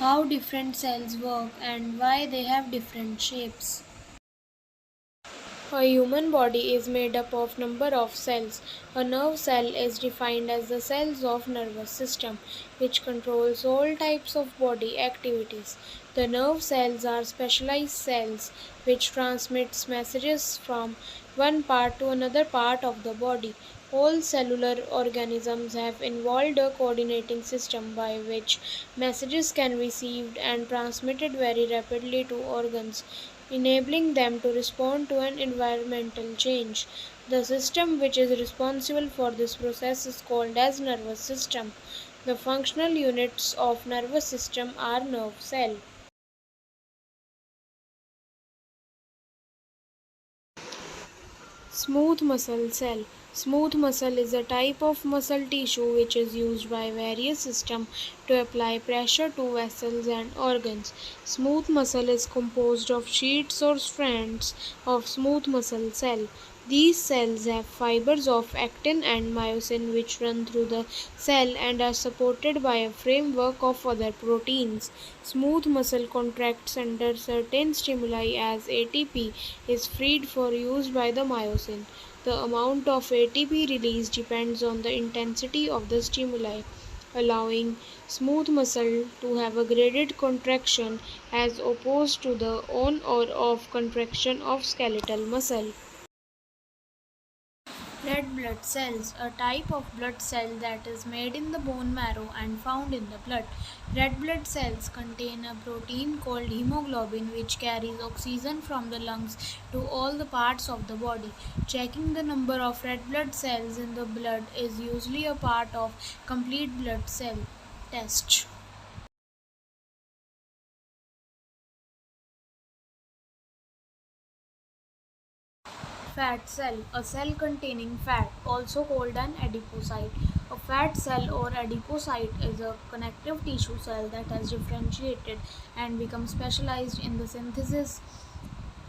How different cells work and why they have different shapes. A human body is made up of number of cells. A nerve cell is defined as the cells of nervous system which controls all types of body activities. The nerve cells are specialized cells which transmits messages from one part to another part of the body. All cellular organisms have involved a coordinating system by which messages can be received and transmitted very rapidly to organs, enabling them to respond to an environmental change. The system which is responsible for this process is called as nervous system. The functional units of nervous system are nerve cell. Smooth muscle cell. Smooth muscle is a type of muscle tissue which is used by various systems to apply pressure to vessels and organs. Smooth muscle is composed of sheets or strands of smooth muscle cell. These cells have fibers of actin and myosin which run through the cell and are supported by a framework of other proteins. Smooth muscle contracts under certain stimuli as ATP is freed for use by the myosin. The amount of ATP released depends on the intensity of the stimuli, allowing smooth muscle to have a graded contraction as opposed to the on or off contraction of skeletal muscle. Red blood cells, a type of blood cell that is made in the bone marrow and found in the blood. Red blood cells contain a protein called hemoglobin which carries oxygen from the lungs to all the parts of the body. Checking the number of red blood cells in the blood is usually a part of complete blood cell test. Fat cell, a cell containing fat, also called an adipocyte. A fat cell or adipocyte is a connective tissue cell that has differentiated and become specialized in the synthesis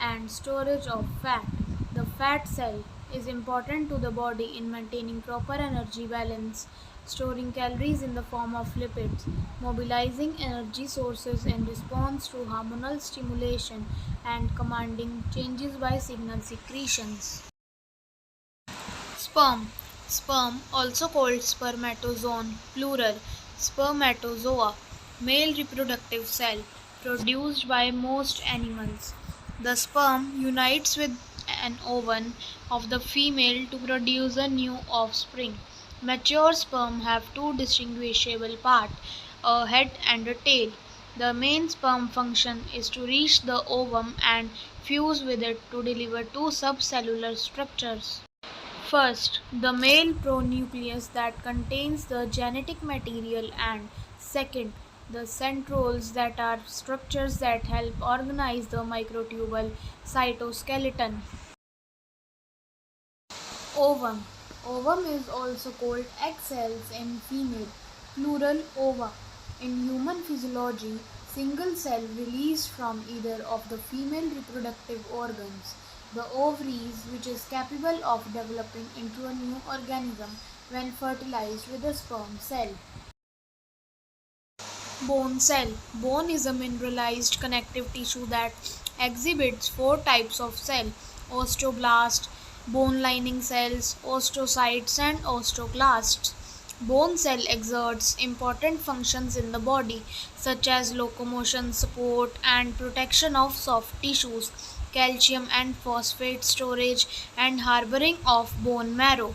and storage of fat. The fat cell is important to the body in maintaining proper energy balance, storing calories in the form of lipids, mobilizing energy sources in response to hormonal stimulation, and commanding changes by signal secretions. Sperm. Sperm, also called spermatozoon, plural, spermatozoa, male reproductive cell, produced by most animals. The sperm unites with an ovum of the female to produce a new offspring. Mature sperm have two distinguishable parts, a head and a tail. The main sperm function is to reach the ovum and fuse with it to deliver two subcellular structures. First, the male pronucleus that contains the genetic material, and second, the centrioles that are structures that help organize the microtubule cytoskeleton. Ovum. Ovum is also called egg cells in female, plural ova. In human physiology, single cell released from either of the female reproductive organs, the ovaries, which is capable of developing into a new organism when fertilized with a sperm cell. Bone cell. Bone is a mineralized connective tissue that exhibits four types of cell: osteoblast, bone lining cells, osteocytes, and osteoclasts. Bone cell exerts important functions in the body, such as locomotion, support, and protection of soft tissues, calcium and phosphate storage, and harboring of bone marrow.